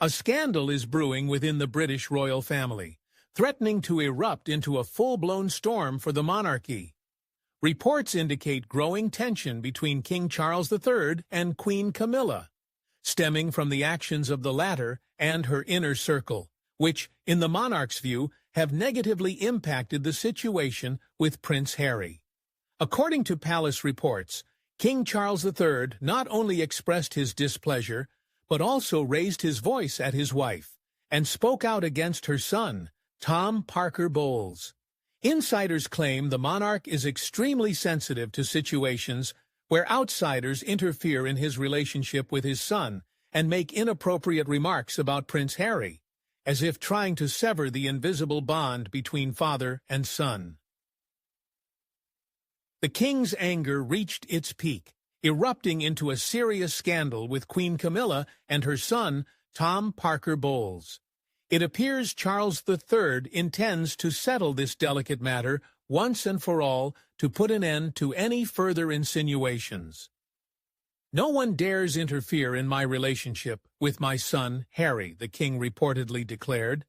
A scandal is brewing within the British royal family, threatening to erupt into a full-blown storm for the monarchy. Reports indicate growing tension between King Charles III and Queen Camilla, stemming from the actions of the latter and her inner circle, which, in the monarch's view, have negatively impacted the situation with Prince Harry. According to palace reports, King Charles III not only expressed his displeasure, but also raised his voice at his wife, and spoke out against her son, Tom Parker Bowles. Insiders claim the monarch is extremely sensitive to situations where outsiders interfere in his relationship with his son and make inappropriate remarks about Prince Harry, as if trying to sever the invisible bond between father and son. The king's anger reached its peak, erupting into a serious scandal with Queen Camilla and her son, Tom Parker Bowles. It appears Charles III intends to settle this delicate matter once and for all to put an end to any further insinuations. "No one dares interfere in my relationship with my son, Harry," the king reportedly declared,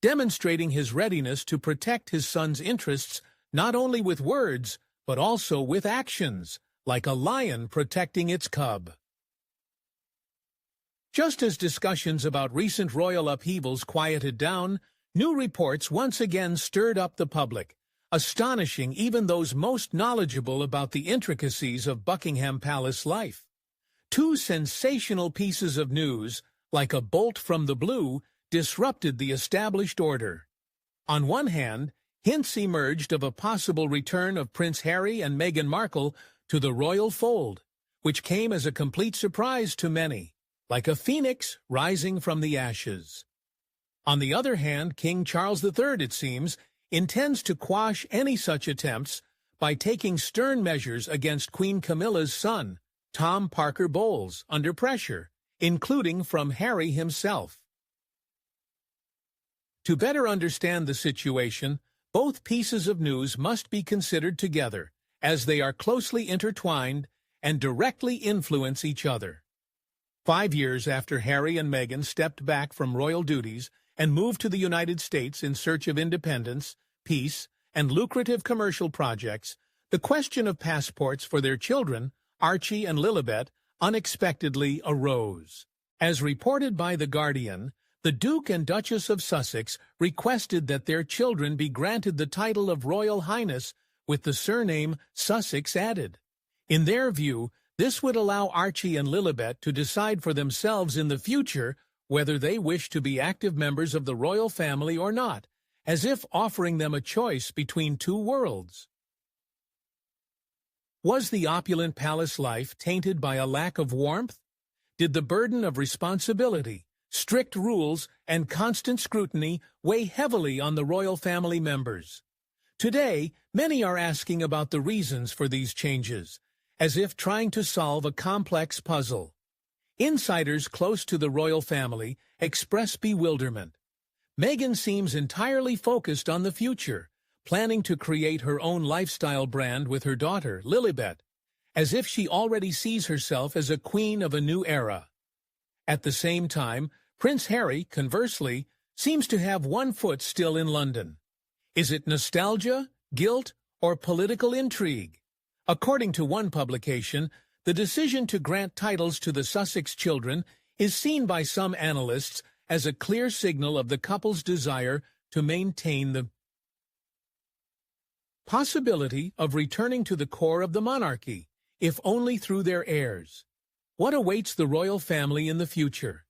demonstrating his readiness to protect his son's interests not only with words, but also with actions, like a lion protecting its cub. Just as discussions about recent royal upheavals quieted down, new reports once again stirred up the public, astonishing even those most knowledgeable about the intricacies of Buckingham Palace life. Two sensational pieces of news, like a bolt from the blue, disrupted the established order. On one hand, hints emerged of a possible return of Prince Harry and Meghan Markle to the royal fold, which came as a complete surprise to many, like a phoenix rising from the ashes. On the other hand, King Charles III, it seems, intends to quash any such attempts by taking stern measures against Queen Camilla's son, Tom Parker Bowles, under pressure, including from Harry himself. To better understand the situation, both pieces of news must be considered together, as they are closely intertwined and directly influence each other. 5 years after Harry and Meghan stepped back from royal duties and moved to the United States in search of independence, peace, and lucrative commercial projects, the question of passports for their children, Archie and Lilibet, unexpectedly arose. As reported by The Guardian, the Duke and Duchess of Sussex requested that their children be granted the title of Royal Highness with the surname Sussex added. In their view, this would allow Archie and Lilibet to decide for themselves in the future whether they wish to be active members of the royal family or not, as if offering them a choice between two worlds. Was the opulent palace life tainted by a lack of warmth? Did the burden of responsibility, strict rules, and constant scrutiny weigh heavily on the royal family members? Today, many are asking about the reasons for these changes, as if trying to solve a complex puzzle. Insiders close to the royal family express bewilderment. Meghan seems entirely focused on the future, planning to create her own lifestyle brand with her daughter, Lilibet, as if she already sees herself as a queen of a new era. At the same time, Prince Harry, conversely, seems to have one foot still in London. Is it nostalgia, guilt, or political intrigue? According to one publication, the decision to grant titles to the Sussex children is seen by some analysts as a clear signal of the couple's desire to maintain the possibility of returning to the core of the monarchy, if only through their heirs. What awaits the royal family in the future?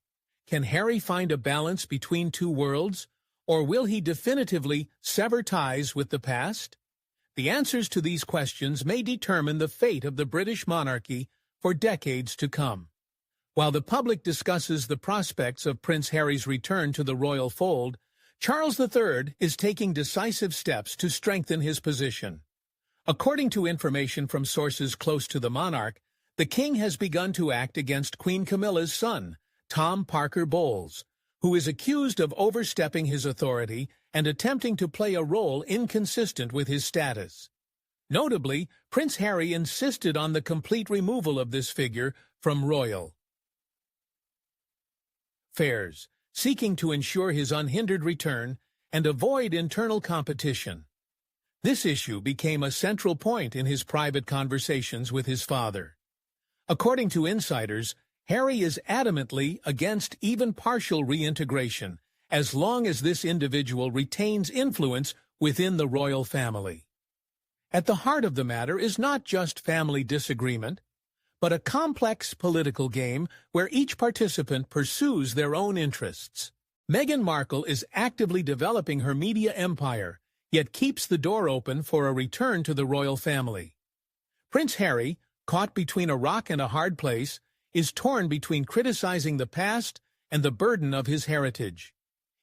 Can Harry find a balance between two worlds, or will he definitively sever ties with the past? The answers to these questions may determine the fate of the British monarchy for decades to come. While the public discusses the prospects of Prince Harry's return to the royal fold, Charles III is taking decisive steps to strengthen his position. According to information from sources close to the monarch, the king has begun to act against Queen Camilla's son, Tom Parker Bowles, who is accused of overstepping his authority and attempting to play a role inconsistent with his status. Notably, Prince Harry insisted on the complete removal of this figure from royal fairs, seeking to ensure his unhindered return and avoid internal competition. This issue became a central point in his private conversations with his father. According to insiders, Harry is adamantly against even partial reintegration, as long as this individual retains influence within the royal family. At the heart of the matter is not just family disagreement, but a complex political game where each participant pursues their own interests. Meghan Markle is actively developing her media empire, yet keeps the door open for a return to the royal family. Prince Harry, caught between a rock and a hard place, is torn between criticizing the past and the burden of his heritage.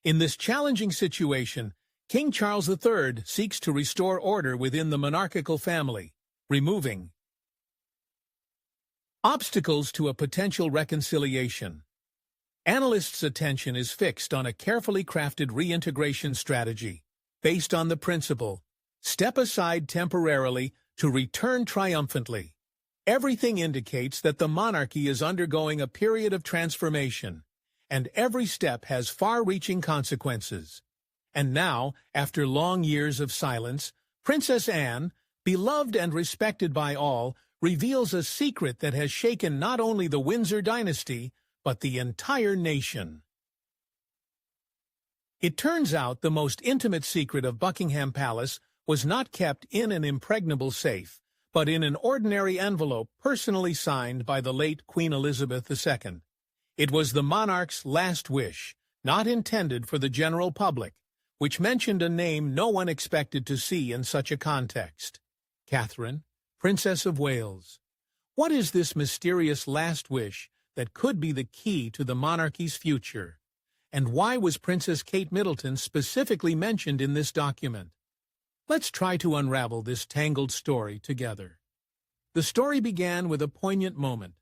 In this challenging situation, King Charles III seeks to restore order within the monarchical family, removing obstacles to a potential reconciliation. Analysts' attention is fixed on a carefully crafted reintegration strategy, based on the principle, step aside temporarily to return triumphantly. Everything indicates that the monarchy is undergoing a period of transformation, and every step has far-reaching consequences. And now, after long years of silence, Princess Anne, beloved and respected by all, reveals a secret that has shaken not only the Windsor dynasty, but the entire nation. It turns out the most intimate secret of Buckingham Palace was not kept in an impregnable safe, but in an ordinary envelope personally signed by the late Queen Elizabeth II. It was the monarch's last wish, not intended for the general public, which mentioned a name no one expected to see in such a context: Catherine, Princess of Wales. What is this mysterious last wish that could be the key to the monarchy's future? And why was Princess Kate Middleton specifically mentioned in this document? Let's try to unravel this tangled story together. The story began with a poignant moment.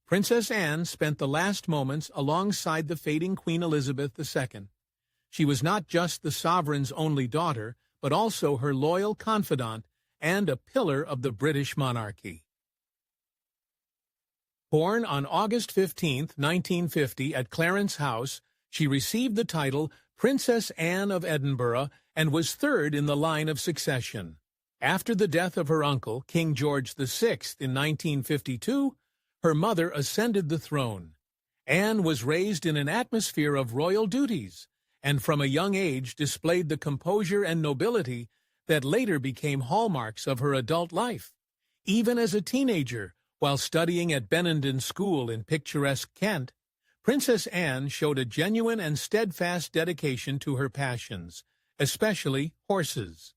Princess Anne spent the last moments alongside the fading Queen Elizabeth II. She was not just the sovereign's only daughter, but also her loyal confidant and a pillar of the British monarchy. Born on August 15, 1950, at Clarence House, she received the title Princess Anne of Edinburgh and was third in the line of succession. After the death of her uncle, King George VI, in 1952, her mother ascended the throne. Anne was raised in an atmosphere of royal duties, and from a young age displayed the composure and nobility that later became hallmarks of her adult life. Even as a teenager, while studying at Benenden School in picturesque Kent, Princess Anne showed a genuine and steadfast dedication to her passions, especially horses.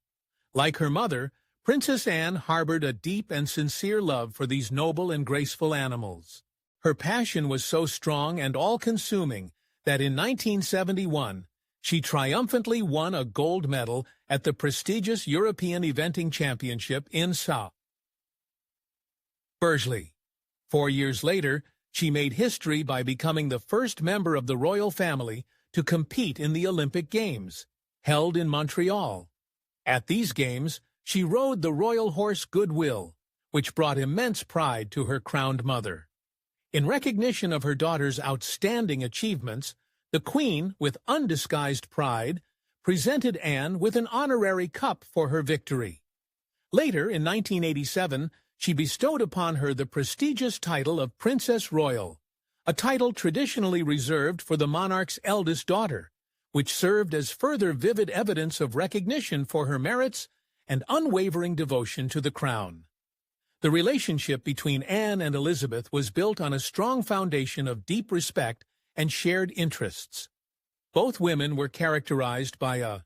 Like her mother, Princess Anne harbored a deep and sincere love for these noble and graceful animals. Her passion was so strong and all-consuming that in 1971, she triumphantly won a gold medal at the prestigious European Eventing Championship in St. Bursley. 4 years later, she made history by becoming the first member of the royal family to compete in the Olympic Games, held in Montreal. At these games, she rode the royal horse Goodwill, which brought immense pride to her crowned mother. In recognition of her daughter's outstanding achievements, the Queen, with undisguised pride, presented Anne with an honorary cup for her victory. Later, in 1987, she bestowed upon her the prestigious title of Princess Royal, a title traditionally reserved for the monarch's eldest daughter, which served as further vivid evidence of recognition for her merits and unwavering devotion to the crown. The relationship between Anne and Elizabeth was built on a strong foundation of deep respect and shared interests. Both women were characterized by a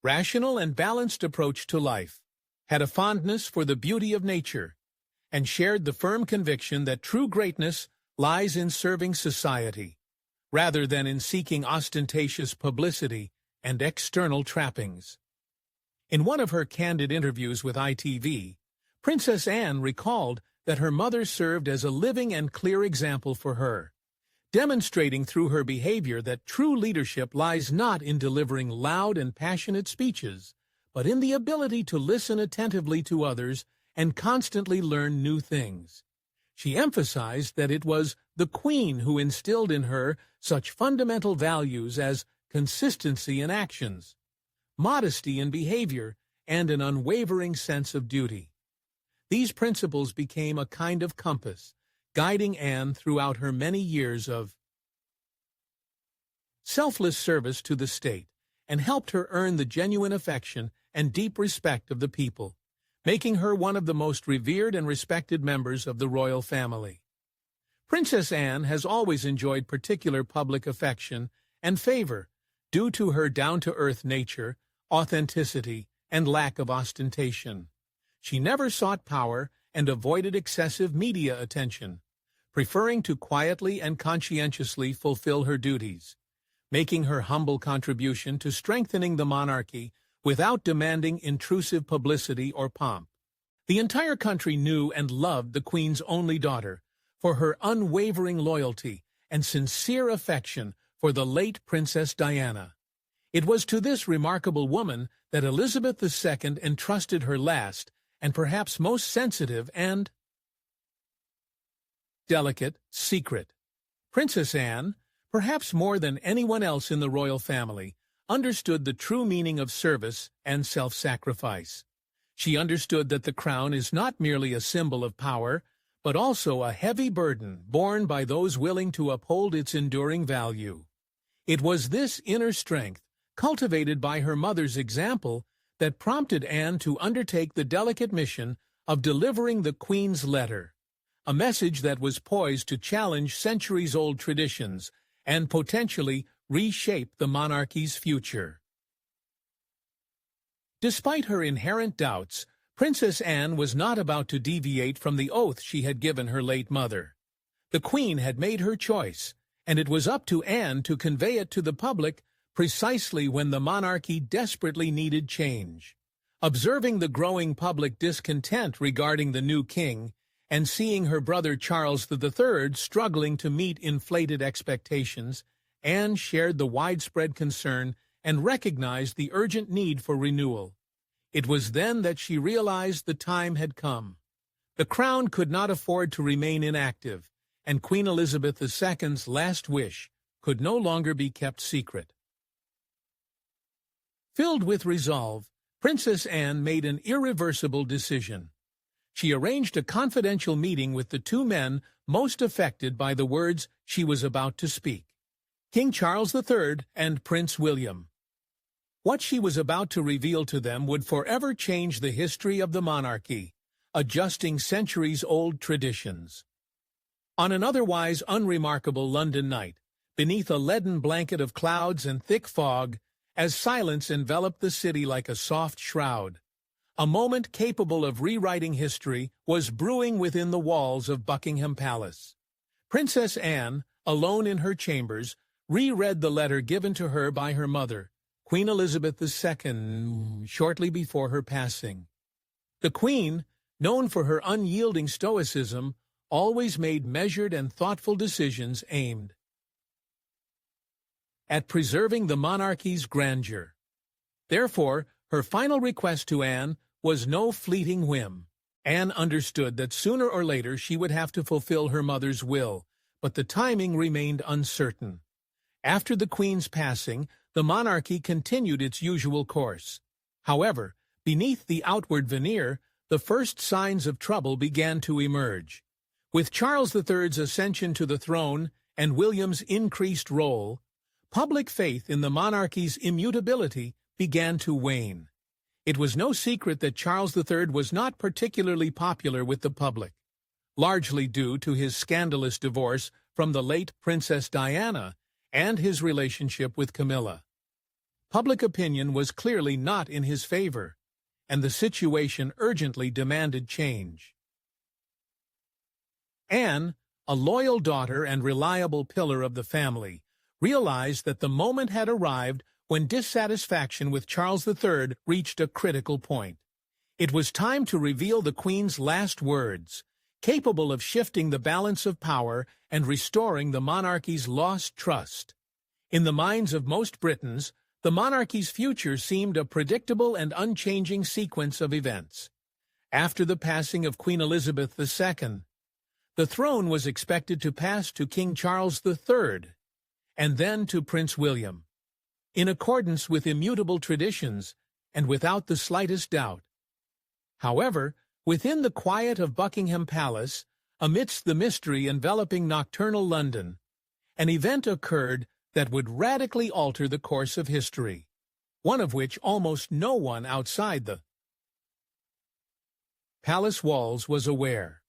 rational and balanced approach to life, had a fondness for the beauty of nature, and shared the firm conviction that true greatness lies in serving society, rather than in seeking ostentatious publicity and external trappings. In one of her candid interviews with ITV, Princess Anne recalled that her mother served as a living and clear example for her, demonstrating through her behavior that true leadership lies not in delivering loud and passionate speeches, but in the ability to listen attentively to others and constantly learn new things. She emphasized that it was the Queen who instilled in her such fundamental values as consistency in actions, modesty in behavior, and an unwavering sense of duty. These principles became a kind of compass, guiding Anne throughout her many years of selfless service to the state, and helped her earn the genuine affection and deep respect of the people, making her one of the most revered and respected members of the royal family. Princess Anne has always enjoyed particular public affection and favor due to her down-to-earth nature, authenticity, and lack of ostentation. She never sought power and avoided excessive media attention, preferring to quietly and conscientiously fulfill her duties, making her humble contribution to strengthening the monarchy without demanding intrusive publicity or pomp. The entire country knew and loved the Queen's only daughter for her unwavering loyalty and sincere affection for the late Princess Diana. It was to this remarkable woman that Elizabeth II entrusted her last and perhaps most sensitive and delicate secret. Princess Anne, perhaps more than anyone else in the royal family, understood the true meaning of service and self-sacrifice. She understood that the crown is not merely a symbol of power, but also a heavy burden borne by those willing to uphold its enduring value. It was this inner strength, cultivated by her mother's example, that prompted Anne to undertake the delicate mission of delivering the Queen's letter, a message that was poised to challenge centuries-old traditions and potentially reshape the monarchy's future. Despite her inherent doubts, Princess Anne was not about to deviate from the oath she had given her late mother. The Queen had made her choice, and it was up to Anne to convey it to the public precisely when the monarchy desperately needed change. Observing the growing public discontent regarding the new king, and seeing her brother Charles III struggling to meet inflated expectations, Anne shared the widespread concern and recognized the urgent need for renewal. It was then that she realized the time had come. The crown could not afford to remain inactive, and Queen Elizabeth II's last wish could no longer be kept secret. Filled with resolve, Princess Anne made an irreversible decision. She arranged a confidential meeting with the two men most affected by the words she was about to speak, King Charles III and Prince William. What she was about to reveal to them would forever change the history of the monarchy, adjusting centuries-old traditions. On an otherwise unremarkable London night, beneath a leaden blanket of clouds and thick fog, as silence enveloped the city like a soft shroud, a moment capable of rewriting history was brewing within the walls of Buckingham Palace. Princess Anne, alone in her chambers, reread the letter given to her by her mother, Queen Elizabeth II, shortly before her passing. The Queen, known for her unyielding stoicism, always made measured and thoughtful decisions aimed at preserving the monarchy's grandeur. Therefore, her final request to Anne was no fleeting whim. Anne understood that sooner or later she would have to fulfill her mother's will, but the timing remained uncertain. After the Queen's passing, the monarchy continued its usual course. However, beneath the outward veneer, the first signs of trouble began to emerge. With Charles III's ascension to the throne and William's increased role, public faith in the monarchy's immutability began to wane. It was no secret that Charles III was not particularly popular with the public, largely due to his scandalous divorce from the late Princess Diana and his relationship with Camilla. Public opinion was clearly not in his favor, and the situation urgently demanded change. Anne, a loyal daughter and reliable pillar of the family, realized that the moment had arrived when dissatisfaction with Charles III reached a critical point. It was time to reveal the Queen's last words, capable of shifting the balance of power and restoring the monarchy's lost trust. In the minds of most Britons, the monarchy's future seemed a predictable and unchanging sequence of events. After the passing of Queen Elizabeth II, the throne was expected to pass to King Charles III, and then to Prince William, in accordance with immutable traditions and without the slightest doubt. However, within the quiet of Buckingham Palace, amidst the mystery enveloping nocturnal London, an event occurred that would radically alter the course of history, one of which almost no one outside the palace walls was aware.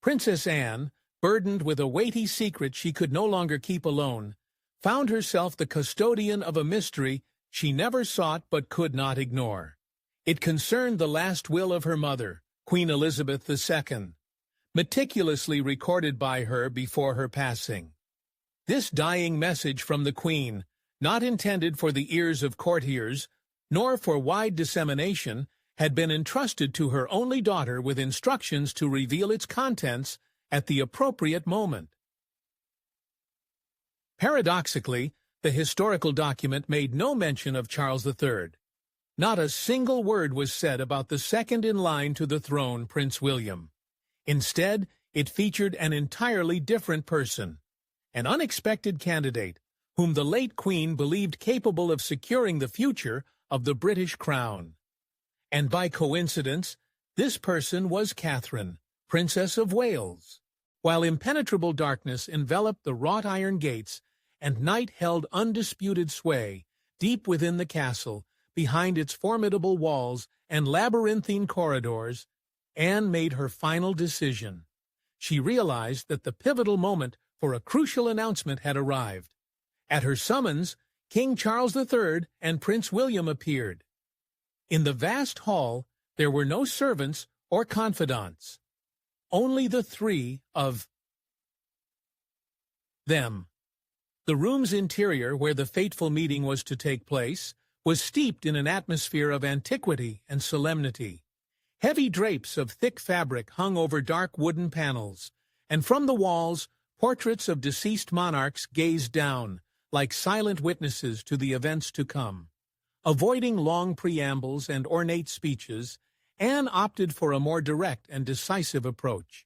Princess Anne, burdened with a weighty secret she could no longer keep alone, found herself the custodian of a mystery she never sought but could not ignore. It concerned the last will of her mother, Queen Elizabeth II, meticulously recorded by her before her passing. This dying message from the Queen, not intended for the ears of courtiers, nor for wide dissemination, had been entrusted to her only daughter with instructions to reveal its contents at the appropriate moment. Paradoxically, the historical document made no mention of Charles III. Not a single word was said about the second in line to the throne, Prince William. Instead, it featured an entirely different person, an unexpected candidate whom the late Queen believed capable of securing the future of the British crown. And by coincidence, this person was Catherine, Princess of Wales. While impenetrable darkness enveloped the wrought-iron gates and night held undisputed sway deep within the castle, behind its formidable walls and labyrinthine corridors, Anne made her final decision. She realized that the pivotal moment for a crucial announcement had arrived. At her summons, King Charles III and Prince William appeared. In the vast hall, there were no servants or confidants, only the three of them. The room's interior, where the fateful meeting was to take place, was steeped in an atmosphere of antiquity and solemnity. Heavy drapes of thick fabric hung over dark wooden panels, and from the walls, portraits of deceased monarchs gazed down, like silent witnesses to the events to come. Avoiding long preambles and ornate speeches, Anne opted for a more direct and decisive approach.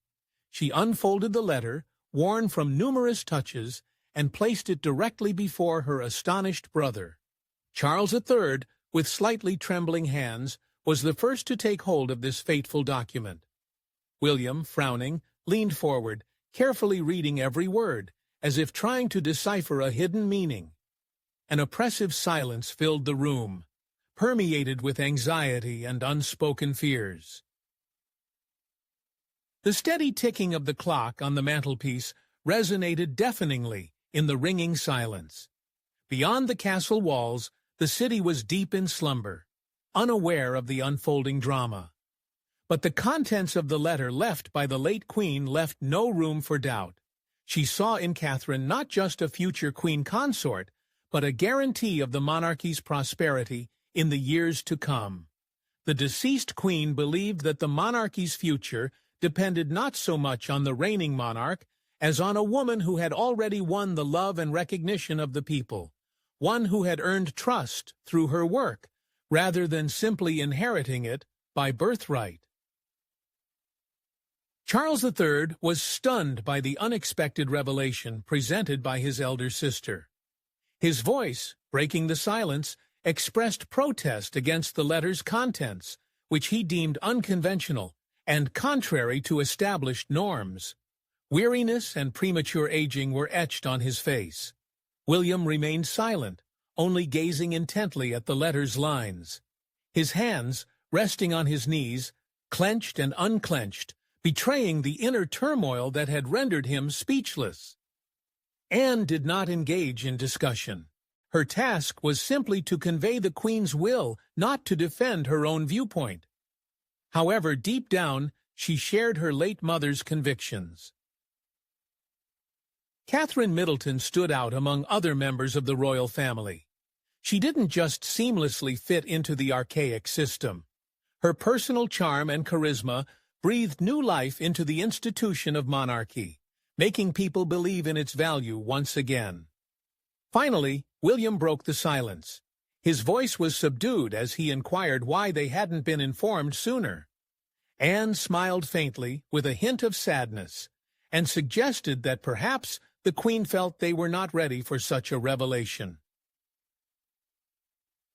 She unfolded the letter, worn from numerous touches, and placed it directly before her astonished brother. Charles III, with slightly trembling hands, was the first to take hold of this fateful document. William, frowning, leaned forward, carefully reading every word, as if trying to decipher a hidden meaning. An oppressive silence filled the room, permeated with anxiety and unspoken fears. The steady ticking of the clock on the mantelpiece resonated deafeningly in the ringing silence. Beyond the castle walls, the city was deep in slumber, unaware of the unfolding drama. But the contents of the letter left by the late Queen left no room for doubt. She saw in Catherine not just a future queen consort, but a guarantee of the monarchy's prosperity in the years to come. The deceased queen believed that the monarchy's future depended not so much on the reigning monarch as on a woman who had already won the love and recognition of the people, one who had earned trust through her work, rather than simply inheriting it by birthright. Charles III was stunned by the unexpected revelation presented by his elder sister. His voice, breaking the silence, expressed protest against the letter's contents, which he deemed unconventional and contrary to established norms. Weariness and premature aging were etched on his face. William remained silent, only gazing intently at the letter's lines. His hands, resting on his knees, clenched and unclenched, betraying the inner turmoil that had rendered him speechless. Anne did not engage in discussion. Her task was simply to convey the Queen's will, not to defend her own viewpoint. However, deep down, she shared her late mother's convictions. Catherine Middleton stood out among other members of the royal family. She didn't just seamlessly fit into the archaic system. Her personal charm and charisma breathed new life into the institution of monarchy, making people believe in its value once again. Finally, William broke the silence. His voice was subdued as he inquired why they hadn't been informed sooner. Anne smiled faintly, with a hint of sadness, and suggested that perhaps the Queen felt they were not ready for such a revelation.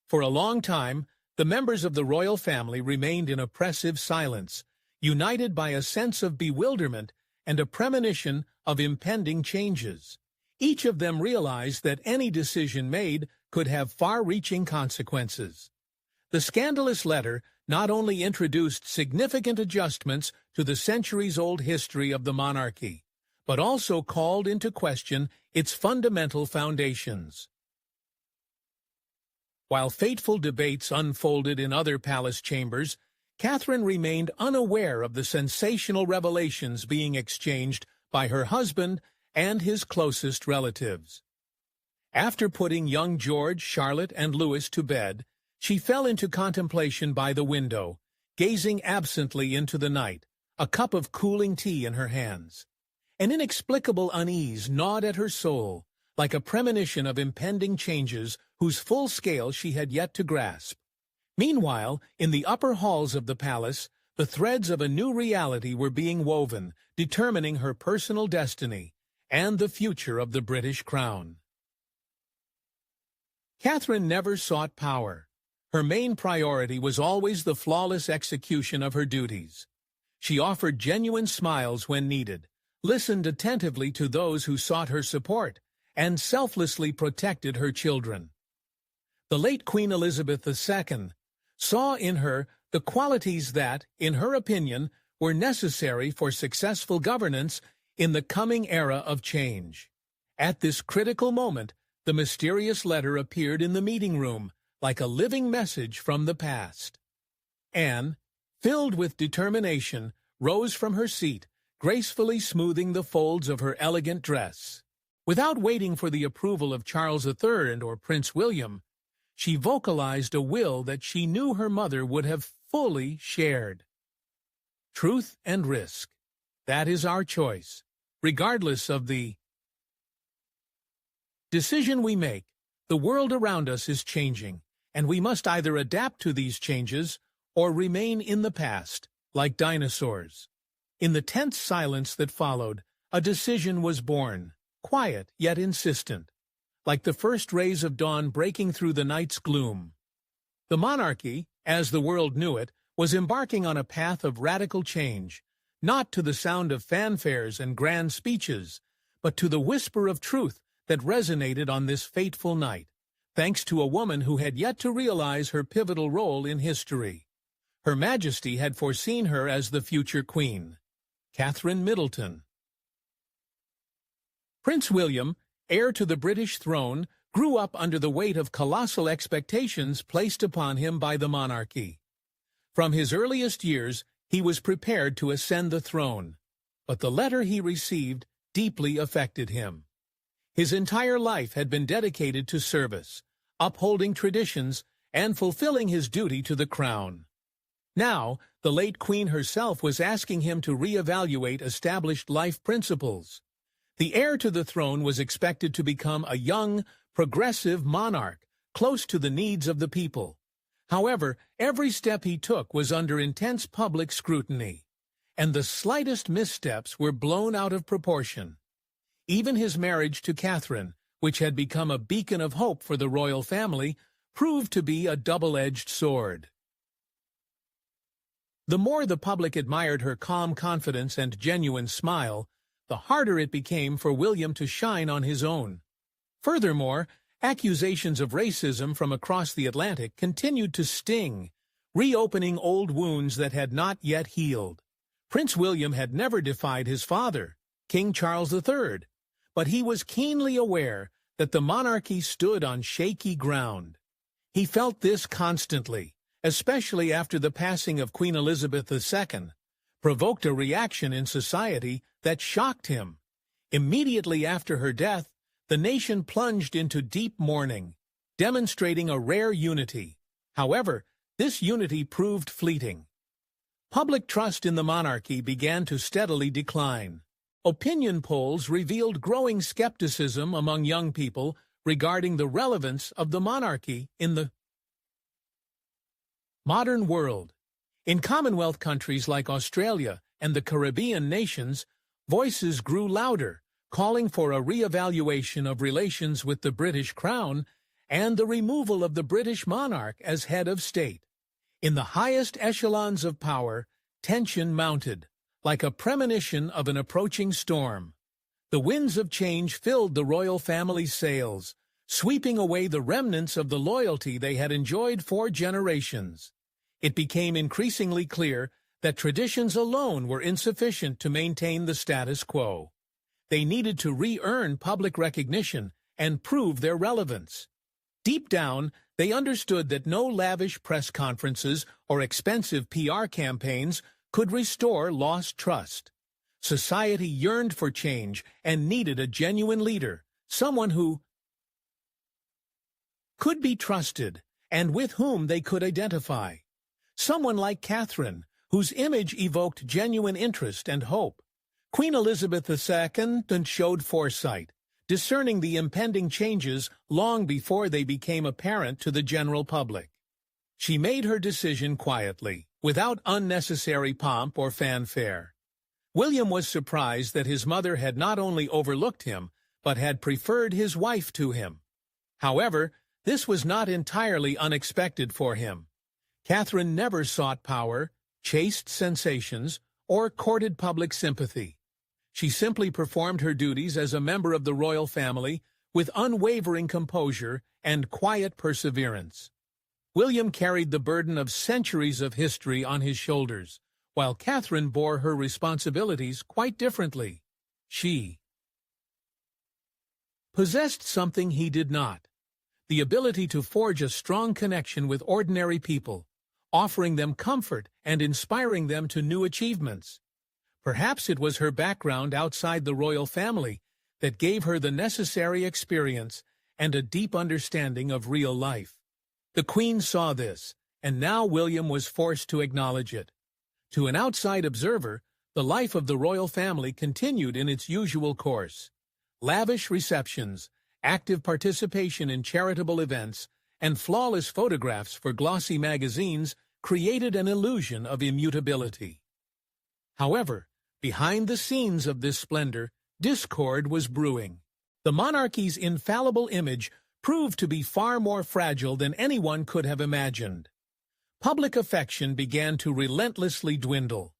For a long time, the members of the royal family remained in oppressive silence, united by a sense of bewilderment and a premonition of impending changes. Each of them realized that any decision made could have far-reaching consequences. The scandalous letter not only introduced significant adjustments to the centuries-old history of the monarchy, but also called into question its fundamental foundations. While fateful debates unfolded in other palace chambers, Catherine remained unaware of the sensational revelations being exchanged by her husband and his closest relatives. After putting young George, Charlotte, and Louis to bed, she fell into contemplation by the window, gazing absently into the night, a cup of cooling tea in her hands. An inexplicable unease gnawed at her soul, like a premonition of impending changes whose full scale she had yet to grasp. Meanwhile, in the upper halls of the palace, the threads of a new reality were being woven, determining her personal destiny and the future of the British crown. Catherine never sought power. Her main priority was always the flawless execution of her duties. She offered genuine smiles when needed, listened attentively to those who sought her support, and selflessly protected her children. The late Queen Elizabeth II saw in her the qualities that, in her opinion, were necessary for successful governance in the coming era of change. At this critical moment, the mysterious letter appeared in the meeting room, like a living message from the past. Anne, filled with determination, rose from her seat, gracefully smoothing the folds of her elegant dress. Without waiting for the approval of Charles III or Prince William, she vocalized a will that she knew her mother would have fully shared. Truth and risk. That is our choice, regardless of the decision we make. The world around us is changing, and we must either adapt to these changes or remain in the past, like dinosaurs. In the tense silence that followed, a decision was born, quiet yet insistent, like the first rays of dawn breaking through the night's gloom. The monarchy, as the world knew it, was embarking on a path of radical change, not to the sound of fanfares and grand speeches, but to the whisper of truth that resonated on this fateful night, thanks to a woman who had yet to realize her pivotal role in history. Her Majesty had foreseen her as the future queen, Catherine Middleton. Prince William, heir to the British throne, grew up under the weight of colossal expectations placed upon him by the monarchy. From his earliest years, he was prepared to ascend the throne, but the letter he received deeply affected him. His entire life had been dedicated to service, upholding traditions, and fulfilling his duty to the crown. Now, the late Queen herself was asking him to reevaluate established life principles. The heir to the throne was expected to become a young, progressive monarch, close to the needs of the people. However, every step he took was under intense public scrutiny, and the slightest missteps were blown out of proportion. Even his marriage to Catherine, which had become a beacon of hope for the royal family, proved to be a double-edged sword. The more the public admired her calm confidence and genuine smile, the harder it became for William to shine on his own. Furthermore, accusations of racism from across the Atlantic continued to sting, reopening old wounds that had not yet healed. Prince William had never defied his father, King Charles III, but he was keenly aware that the monarchy stood on shaky ground. He felt this constantly, especially after the passing of Queen Elizabeth II, provoked a reaction in society that shocked him. Immediately after her death, the nation plunged into deep mourning, demonstrating a rare unity. However, this unity proved fleeting. Public trust in the monarchy began to steadily decline. Opinion polls revealed growing skepticism among young people regarding the relevance of the monarchy in the modern world. In Commonwealth countries like Australia and the Caribbean nations, voices grew louder, calling for a re-evaluation of relations with the British Crown and the removal of the British monarch as head of state. In the highest echelons of power, tension mounted, like a premonition of an approaching storm. The winds of change filled the royal family's sails, sweeping away the remnants of the loyalty they had enjoyed for generations. It became increasingly clear that traditions alone were insufficient to maintain the status quo. They needed to re-earn public recognition and prove their relevance. Deep down, they understood that no lavish press conferences or expensive PR campaigns could restore lost trust. Society yearned for change and needed a genuine leader, someone who could be trusted and with whom they could identify. Someone like Catherine, whose image evoked genuine interest and hope. Queen Elizabeth II showed foresight, discerning the impending changes long before they became apparent to the general public. She made her decision quietly, without unnecessary pomp or fanfare. William was surprised that his mother had not only overlooked him, but had preferred his wife to him. However, this was not entirely unexpected for him. Catherine never sought power, chased sensations, or courted public sympathy. She simply performed her duties as a member of the royal family with unwavering composure and quiet perseverance. William carried the burden of centuries of history on his shoulders, while Catherine bore her responsibilities quite differently. She possessed something he did not: the ability to forge a strong connection with ordinary people, offering them comfort and inspiring them to new achievements. Perhaps it was her background outside the royal family that gave her the necessary experience and a deep understanding of real life. The Queen saw this, and now William was forced to acknowledge it. To an outside observer, the life of the royal family continued in its usual course. Lavish receptions, active participation in charitable events, and flawless photographs for glossy magazines created an illusion of immutability. However, behind the scenes of this splendor, discord was brewing. The monarchy's infallible image proved to be far more fragile than anyone could have imagined. Public affection began to relentlessly dwindle,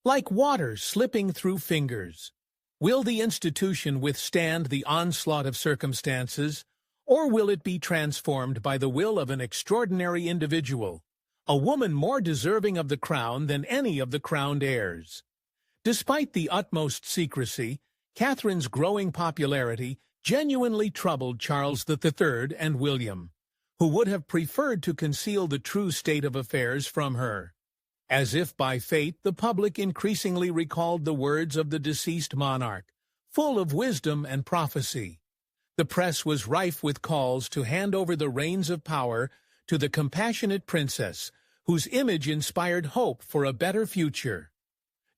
like water slipping through fingers. Will the institution withstand the onslaught of circumstances, or will it be transformed by the will of an extraordinary individual, a woman more deserving of the crown than any of the crowned heirs? Despite the utmost secrecy, Catherine's growing popularity genuinely troubled Charles III and William, who would have preferred to conceal the true state of affairs from her. As if by fate, the public increasingly recalled the words of the deceased monarch, full of wisdom and prophecy. The press was rife with calls to hand over the reins of power to the compassionate princess, whose image inspired hope for a better future.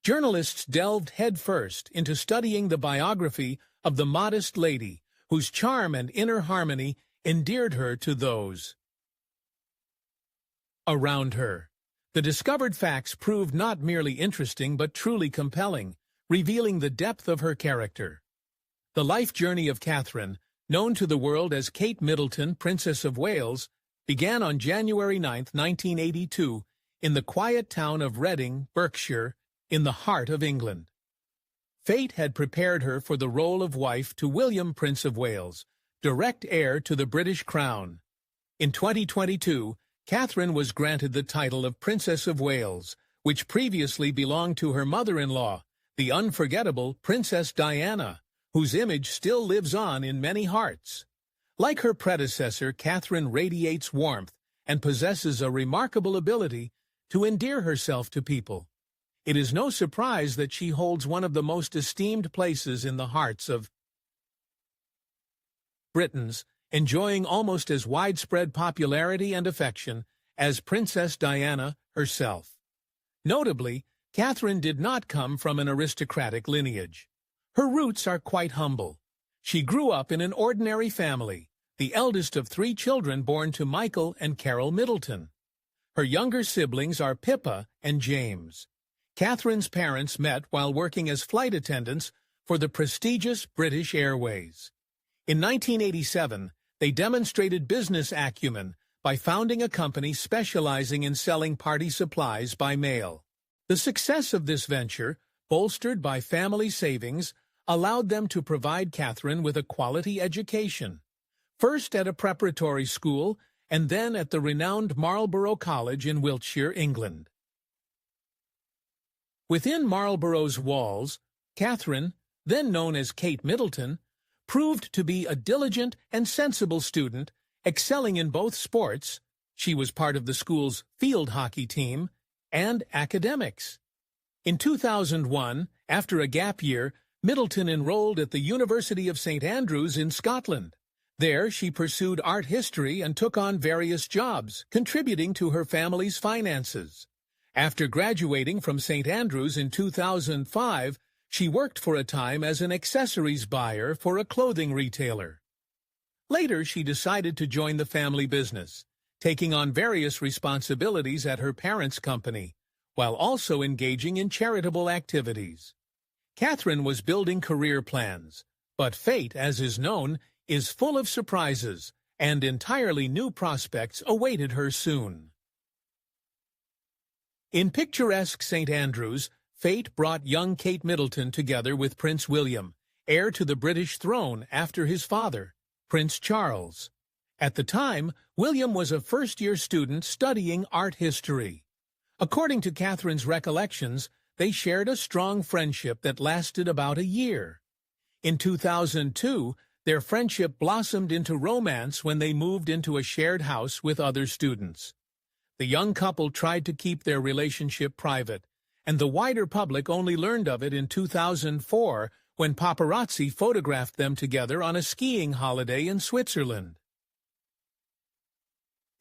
Journalists delved headfirst into studying the biography of the modest lady, whose charm and inner harmony endeared her to those around her. The discovered facts proved not merely interesting but truly compelling, revealing the depth of her character. The life journey of Catherine, known to the world as Kate Middleton, Princess of Wales, began on January 9, 1982, in the quiet town of Reading, Berkshire, in the heart of England. Fate had prepared her for the role of wife to William, Prince of Wales, direct heir to the British crown. In 2022, Catherine was granted the title of Princess of Wales, which previously belonged to her mother-in-law, the unforgettable Princess Diana, whose image still lives on in many hearts. Like her predecessor, Catherine radiates warmth and possesses a remarkable ability to endear herself to people. It is no surprise that she holds one of the most esteemed places in the hearts of Britons, enjoying almost as widespread popularity and affection as Princess Diana herself. Notably, Catherine did not come from an aristocratic lineage. Her roots are quite humble. She grew up in an ordinary family, the eldest of 3 children born to Michael and Carol Middleton. Her younger siblings are Pippa and James. Catherine's parents met while working as flight attendants for the prestigious British Airways. In 1987, they demonstrated business acumen by founding a company specializing in selling party supplies by mail. The success of this venture, bolstered by family savings, allowed them to provide Catherine with a quality education, first at a preparatory school and then at the renowned Marlborough College in Wiltshire, England. Within Marlborough's walls, Catherine, then known as Kate Middleton, proved to be a diligent and sensible student, excelling in both sports — she was part of the school's field hockey team — and academics. In 2001, after a gap year, Middleton enrolled at the University of St. Andrews in Scotland. There, she pursued art history and took on various jobs, contributing to her family's finances. After graduating from St. Andrews in 2005, she worked for a time as an accessories buyer for a clothing retailer. Later, she decided to join the family business, taking on various responsibilities at her parents' company, while also engaging in charitable activities. Catherine was building career plans, but fate, as is known, is full of surprises, and entirely new prospects awaited her soon. In picturesque St. Andrews, fate brought young Kate Middleton together with Prince William, heir to the British throne after his father, Prince Charles. At the time, William was a first-year student studying art history. According to Catherine's recollections, they shared a strong friendship that lasted about a year. In 2002, their friendship blossomed into romance when they moved into a shared house with other students. The young couple tried to keep their relationship private, and the wider public only learned of it in 2004 when paparazzi photographed them together on a skiing holiday in Switzerland.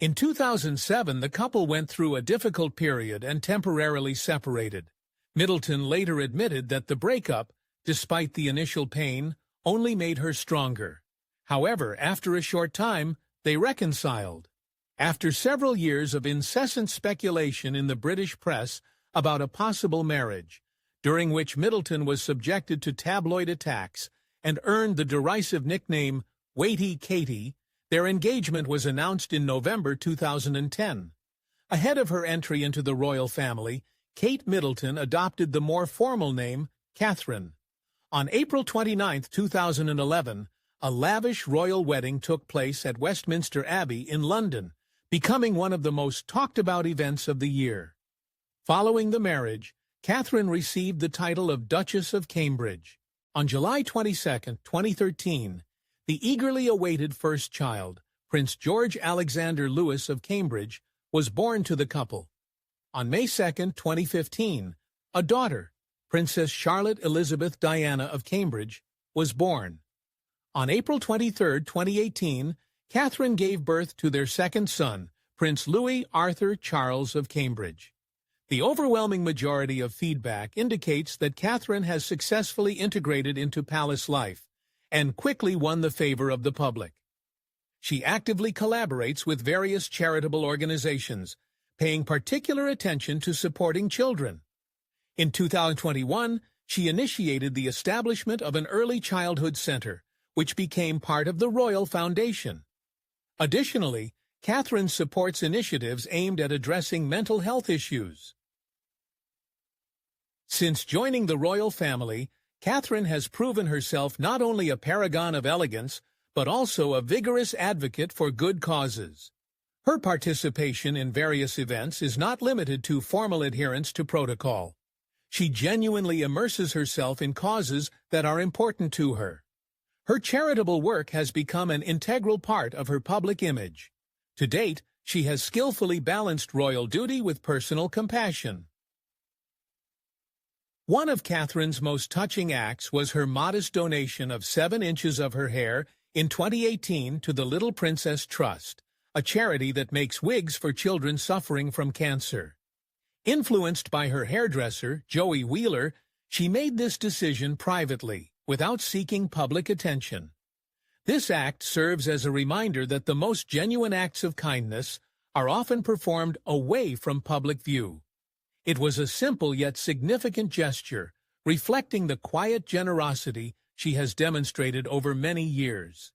In 2007, the couple went through a difficult period and temporarily separated. Middleton later admitted that the breakup, despite the initial pain, only made her stronger. However, after a short time, they reconciled. After several years of incessant speculation in the British press about a possible marriage, during which Middleton was subjected to tabloid attacks and earned the derisive nickname Waity Katie, their engagement was announced in November 2010. Ahead of her entry into the royal family, Kate Middleton adopted the more formal name Catherine. On April 29, 2011, a lavish royal wedding took place at Westminster Abbey in London, becoming one of the most talked-about events of the year. Following the marriage, Catherine received the title of Duchess of Cambridge. On July 22, 2013, the eagerly awaited first child, Prince George Alexander Louis of Cambridge, was born to the couple. On May 2, 2015, a daughter, Princess Charlotte Elizabeth Diana of Cambridge, was born. On April 23, 2018, Catherine gave birth to their second son, Prince Louis Arthur Charles of Cambridge. The overwhelming majority of feedback indicates that Catherine has successfully integrated into palace life and quickly won the favor of the public. She actively collaborates with various charitable organizations, paying particular attention to supporting children. In 2021, she initiated the establishment of an early childhood center, which became part of the Royal Foundation. Additionally, Catherine supports initiatives aimed at addressing mental health issues. Since joining the royal family, Catherine has proven herself not only a paragon of elegance, but also a vigorous advocate for good causes. Her participation in various events is not limited to formal adherence to protocol. She genuinely immerses herself in causes that are important to her. Her charitable work has become an integral part of her public image. To date, she has skillfully balanced royal duty with personal compassion. One of Catherine's most touching acts was her modest donation of 7 inches of her hair in 2018 to the Little Princess Trust, a charity that makes wigs for children suffering from cancer. Influenced by her hairdresser, Joey Wheeler, she made this decision privately, without seeking public attention. This act serves as a reminder that the most genuine acts of kindness are often performed away from public view. It was a simple yet significant gesture, reflecting the quiet generosity she has demonstrated over many years.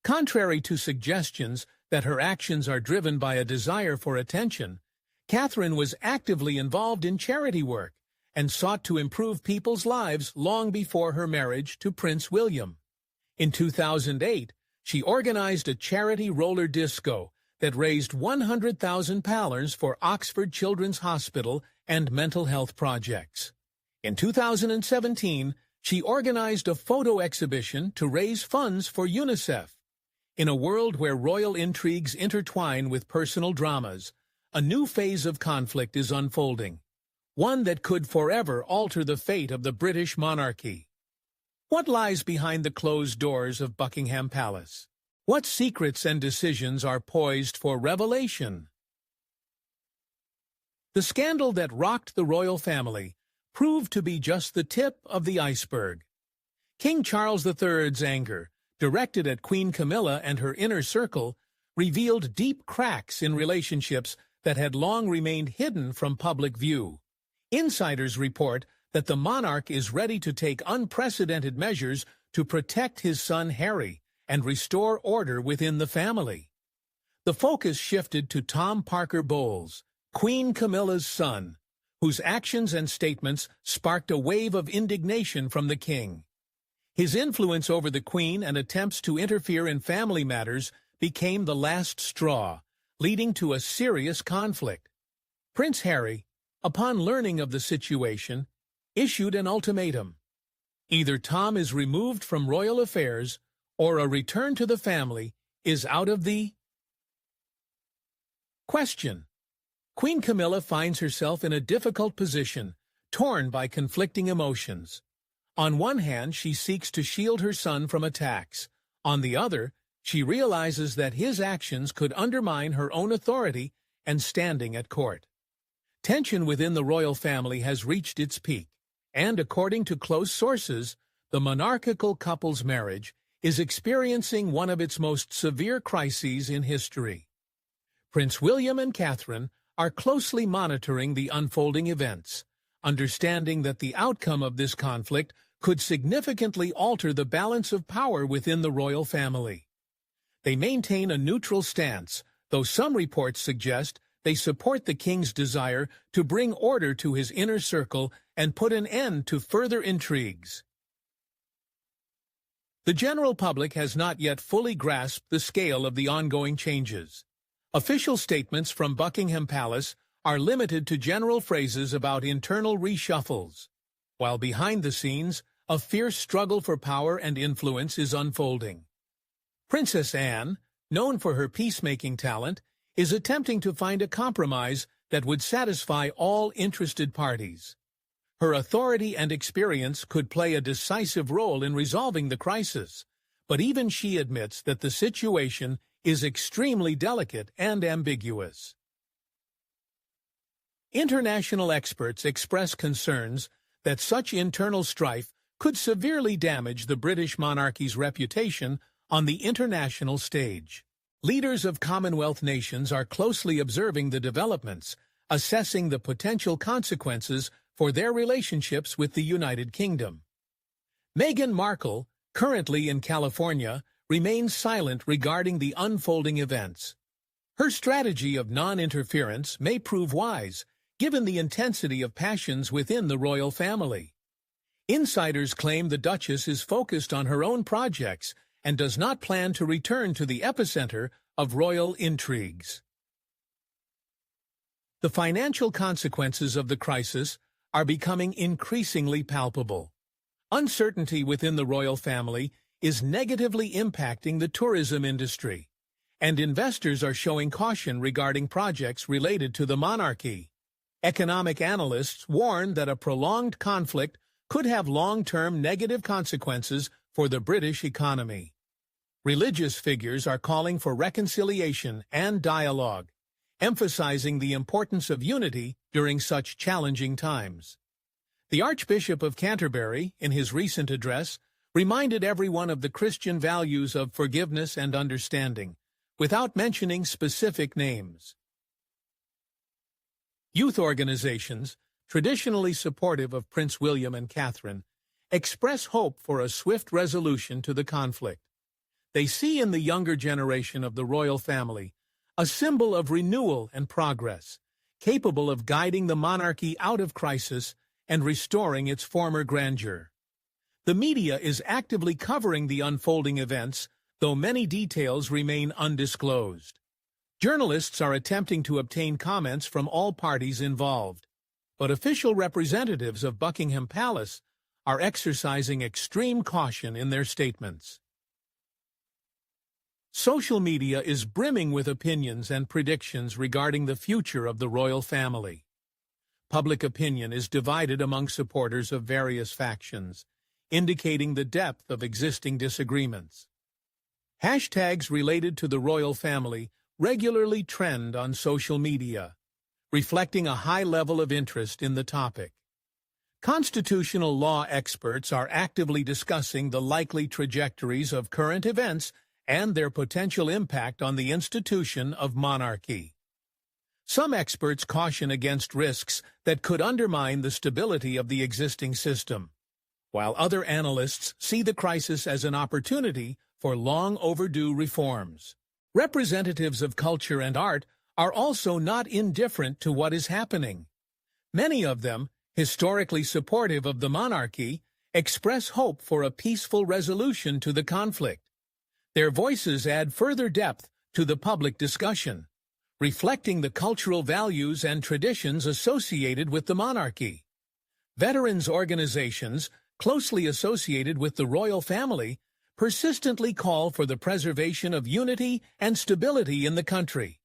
Contrary to suggestions that her actions are driven by a desire for attention, Catherine was actively involved in charity work and sought to improve people's lives long before her marriage to Prince William. In 2008, she organized a charity roller disco that raised £100,000 for Oxford Children's Hospital and mental health projects. In 2017, she organized a photo exhibition to raise funds for UNICEF. In a world where royal intrigues intertwine with personal dramas, a new phase of conflict is unfolding, one that could forever alter the fate of the British monarchy. What lies behind the closed doors of Buckingham Palace? What secrets and decisions are poised for revelation? The scandal that rocked the royal family proved to be just the tip of the iceberg. King Charles III's anger, directed at Queen Camilla and her inner circle, revealed deep cracks in relationships that had long remained hidden from public view. Insiders report that the monarch is ready to take unprecedented measures to protect his son Harry and restore order within the family. The focus shifted to Tom Parker Bowles, Queen Camilla's son, whose actions and statements sparked a wave of indignation from the king. His influence over the Queen and attempts to interfere in family matters became the last straw, leading to a serious conflict. Prince Harry, upon learning of the situation, issued an ultimatum. Either Tom is removed from royal affairs, or a return to the family is out of the question. Queen Camilla finds herself in a difficult position, torn by conflicting emotions. On one hand, she seeks to shield her son from attacks. On the other, she realizes that his actions could undermine her own authority and standing at court. Tension within the royal family has reached its peak, and according to close sources, the monarchical couple's marriage is experiencing one of its most severe crises in history. Prince William and Catherine are closely monitoring the unfolding events, understanding that the outcome of this conflict could significantly alter the balance of power within the royal family. They maintain a neutral stance, though some reports suggest they support the king's desire to bring order to his inner circle and put an end to further intrigues. The general public has not yet fully grasped the scale of the ongoing changes. Official statements from Buckingham Palace are limited to general phrases about internal reshuffles, while behind the scenes, a fierce struggle for power and influence is unfolding. Princess Anne, known for her peacemaking talent, is attempting to find a compromise that would satisfy all interested parties. Her authority and experience could play a decisive role in resolving the crisis, but even she admits that the situation is extremely delicate and ambiguous. International experts express concerns that such internal strife could severely damage the British monarchy's reputation on the international stage. Leaders of Commonwealth nations are closely observing the developments, assessing the potential consequences for their relationships with the United Kingdom. Meghan Markle, currently in California, remains silent regarding the unfolding events. Her strategy of non-interference may prove wise, given the intensity of passions within the royal family. Insiders claim the Duchess is focused on her own projects and does not plan to return to the epicenter of royal intrigues. The financial consequences of the crisis are becoming increasingly palpable. Uncertainty within the royal family is negatively impacting the tourism industry, and investors are showing caution regarding projects related to the monarchy. Economic analysts warn that a prolonged conflict could have long-term negative consequences for the British economy. Religious figures are calling for reconciliation and dialogue, emphasizing the importance of unity during such challenging times. The Archbishop of Canterbury, in his recent address, reminded everyone of the Christian values of forgiveness and understanding, without mentioning specific names. Youth organizations, traditionally supportive of Prince William and Catherine, express hope for a swift resolution to the conflict. They see in the younger generation of the royal family a symbol of renewal and progress, capable of guiding the monarchy out of crisis and restoring its former grandeur. The media is actively covering the unfolding events, though many details remain undisclosed. Journalists are attempting to obtain comments from all parties involved, but official representatives of Buckingham Palace are exercising extreme caution in their statements. Social media is brimming with opinions and predictions regarding the future of the royal family. Public opinion is divided among supporters of various factions, indicating the depth of existing disagreements. Hashtags related to the royal family regularly trend on social media, reflecting a high level of interest in the topic. Constitutional law experts are actively discussing the likely trajectories of current events and their potential impact on the institution of monarchy. Some experts caution against risks that could undermine the stability of the existing system, while other analysts see the crisis as an opportunity for long-overdue reforms. Representatives of culture and art are also not indifferent to what is happening. Many of them, historically supportive of the monarchy, express hope for a peaceful resolution to the conflict. Their voices add further depth to the public discussion, reflecting the cultural values and traditions associated with the monarchy. Veterans organizations, closely associated with the royal family, persistently call for the preservation of unity and stability in the country.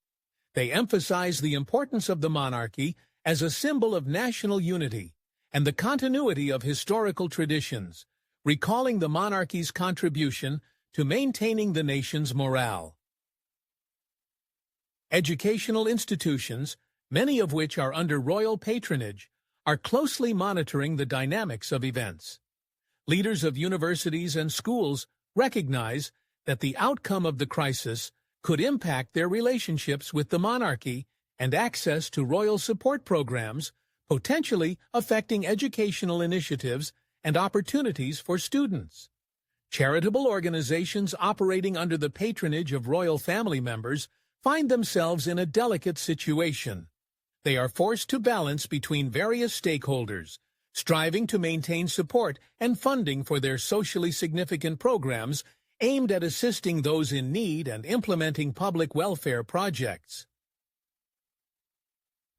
They emphasize the importance of the monarchy as a symbol of national unity and the continuity of historical traditions, recalling the monarchy's contribution to maintaining the nation's morale. Educational institutions, many of which are under royal patronage, are closely monitoring the dynamics of events. Leaders of universities and schools recognize that the outcome of the crisis could impact their relationships with the monarchy and access to royal support programs, potentially affecting educational initiatives and opportunities for students. Charitable organizations operating under the patronage of royal family members find themselves in a delicate situation. They are forced to balance between various stakeholders, striving to maintain support and funding for their socially significant programs aimed at assisting those in need and implementing public welfare projects.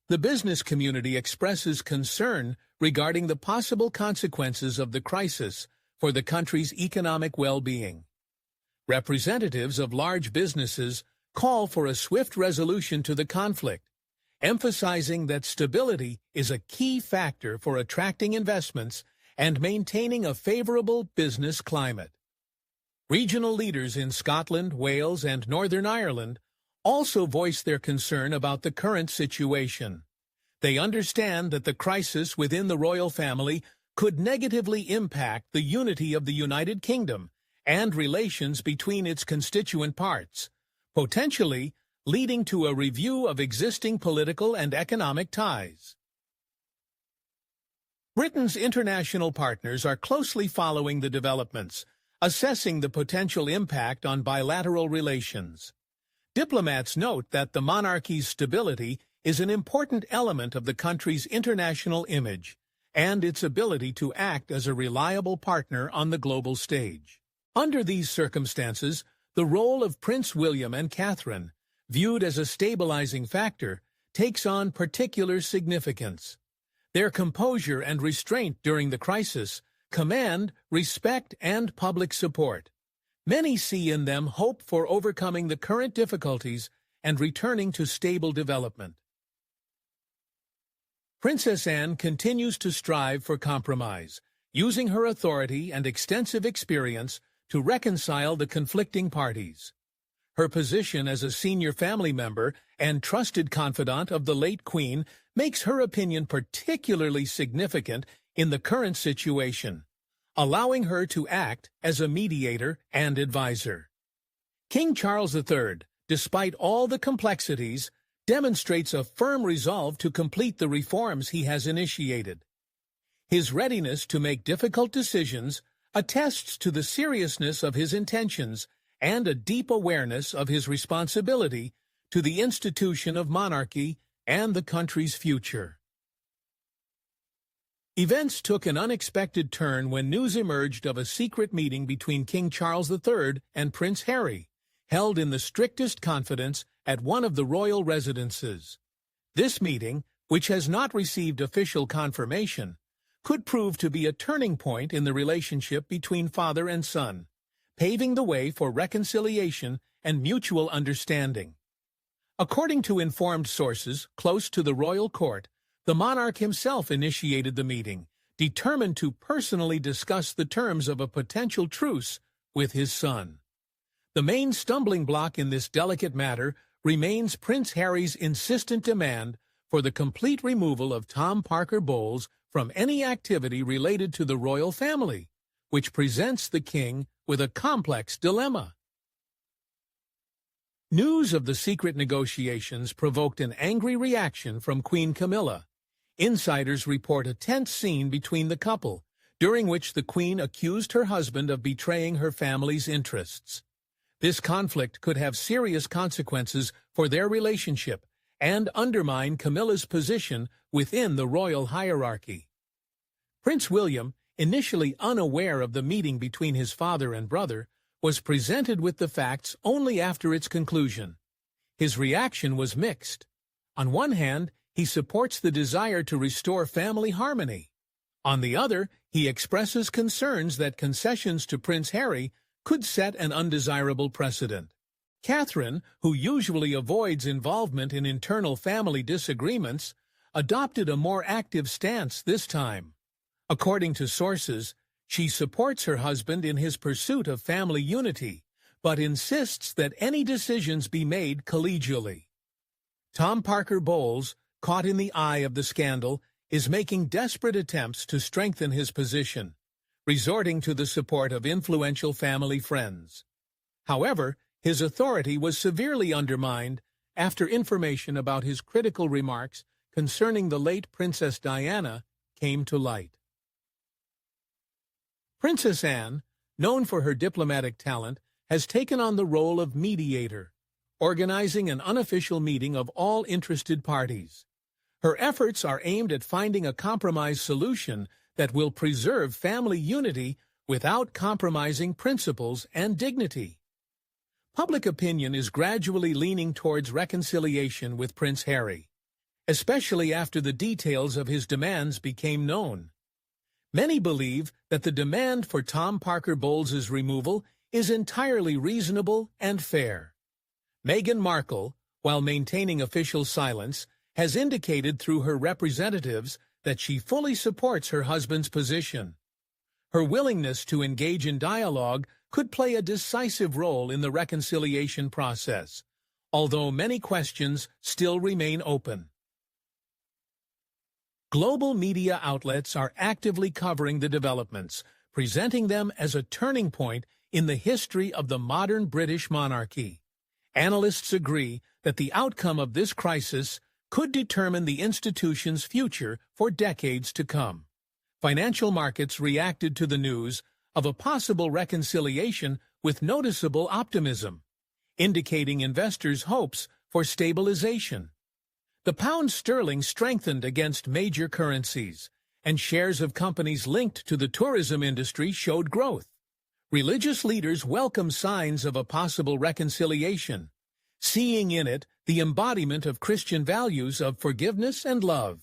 The business community expresses concern regarding the possible consequences of the crisis for the country's economic well-being. Representatives of large businesses call for a swift resolution to the conflict, emphasizing that stability is a key factor for attracting investments and maintaining a favorable business climate. Regional leaders in Scotland, Wales, and Northern Ireland also voice their concern about the current situation. They understand that the crisis within the royal family could negatively impact the unity of the United Kingdom and relations between its constituent parts, potentially leading to a review of existing political and economic ties. Britain's international partners are closely following the developments, assessing the potential impact on bilateral relations. Diplomats note that the monarchy's stability is an important element of the country's international image and its ability to act as a reliable partner on the global stage. Under these circumstances, the role of Prince William and Catherine, viewed as a stabilizing factor, takes on particular significance. Their composure and restraint during the crisis command respect and public support. Many see in them hope for overcoming the current difficulties and returning to stable development. Princess Anne continues to strive for compromise, using her authority and extensive experience to reconcile the conflicting parties. Her position as a senior family member and trusted confidant of the late Queen makes her opinion particularly significant in the current situation, allowing her to act as a mediator and advisor. King Charles III, despite all the complexities, demonstrates a firm resolve to complete the reforms he has initiated. His readiness to make difficult decisions attests to the seriousness of his intentions and a deep awareness of his responsibility to the institution of monarchy and the country's future. Events took an unexpected turn when news emerged of a secret meeting between King Charles III and Prince Harry, held in the strictest confidence at one of the royal residences. This meeting, which has not received official confirmation, could prove to be a turning point in the relationship between father and son, paving the way for reconciliation and mutual understanding. According to informed sources close to the royal court, the monarch himself initiated the meeting, determined to personally discuss the terms of a potential truce with his son. The main stumbling block in this delicate matter remains Prince Harry's insistent demand for the complete removal of Tom Parker Bowles from any activity related to the royal family, which presents the king with a complex dilemma. News of the secret negotiations provoked an angry reaction from Queen Camilla. Insiders report a tense scene between the couple, during which the Queen accused her husband of betraying her family's interests. This conflict could have serious consequences for their relationship and undermine Camilla's position within the royal hierarchy. Prince William, initially unaware of the meeting between his father and brother, was presented with the facts only after its conclusion. His reaction was mixed. On one hand, he supports the desire to restore family harmony. On the other, he expresses concerns that concessions to Prince Harry could set an undesirable precedent. Catherine, who usually avoids involvement in internal family disagreements, adopted a more active stance this time. According to sources, she supports her husband in his pursuit of family unity, but insists that any decisions be made collegially. Tom Parker Bowles, caught in the eye of the scandal, is making desperate attempts to strengthen his position, resorting to the support of influential family friends. However, his authority was severely undermined after information about his critical remarks concerning the late Princess Diana came to light. Princess Anne, known for her diplomatic talent, has taken on the role of mediator, organizing an unofficial meeting of all interested parties. Her efforts are aimed at finding a compromise solution that will preserve family unity without compromising principles and dignity. Public opinion is gradually leaning towards reconciliation with Prince Harry, especially after the details of his demands became known. Many believe that the demand for Tom Parker Bowles' removal is entirely reasonable and fair. Meghan Markle, while maintaining official silence, has indicated through her representatives that she fully supports her husband's position. Her willingness to engage in dialogue could play a decisive role in the reconciliation process, although many questions still remain open. Global media outlets are actively covering the developments, presenting them as a turning point in the history of the modern British monarchy. Analysts agree that the outcome of this crisis could determine the institution's future for decades to come. Financial markets reacted to the news of a possible reconciliation with noticeable optimism, indicating investors' hopes for stabilization. The pound sterling strengthened against major currencies, and shares of companies linked to the tourism industry showed growth. Religious leaders welcomed signs of a possible reconciliation, seeing in it the embodiment of Christian values of forgiveness and love.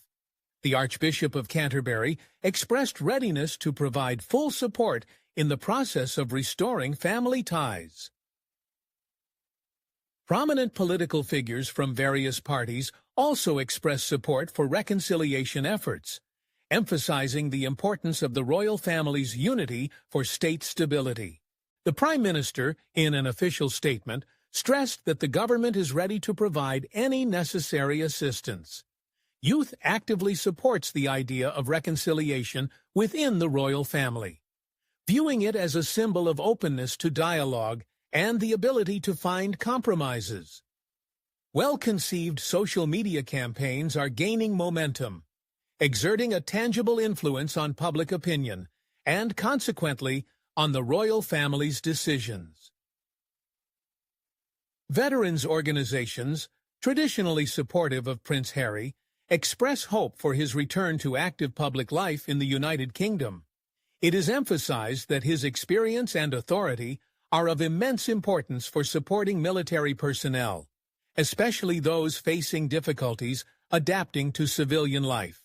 The Archbishop of Canterbury expressed readiness to provide full support in the process of restoring family ties. Prominent political figures from various parties also expressed support for reconciliation efforts, emphasizing the importance of the royal family's unity for state stability. The Prime Minister, in an official statement, stressed that the government is ready to provide any necessary assistance. Youth actively supports the idea of reconciliation within the royal family, viewing it as a symbol of openness to dialogue and the ability to find compromises. Well-conceived social media campaigns are gaining momentum, exerting a tangible influence on public opinion and, consequently, on the royal family's decisions. Veterans organizations, traditionally supportive of Prince Harry, express hope for his return to active public life in the United Kingdom. It is emphasized that his experience and authority are of immense importance for supporting military personnel, especially those facing difficulties adapting to civilian life.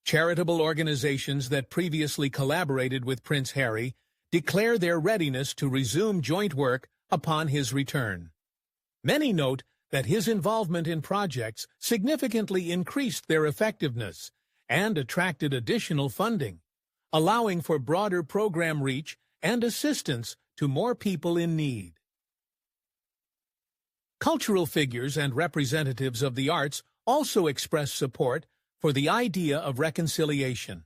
Charitable organizations that previously collaborated with Prince Harry declare their readiness to resume joint work upon his return. Many note that his involvement in projects significantly increased their effectiveness and attracted additional funding, allowing for broader program reach and assistance to more people in need. Cultural figures and representatives of the arts also express support for the idea of reconciliation,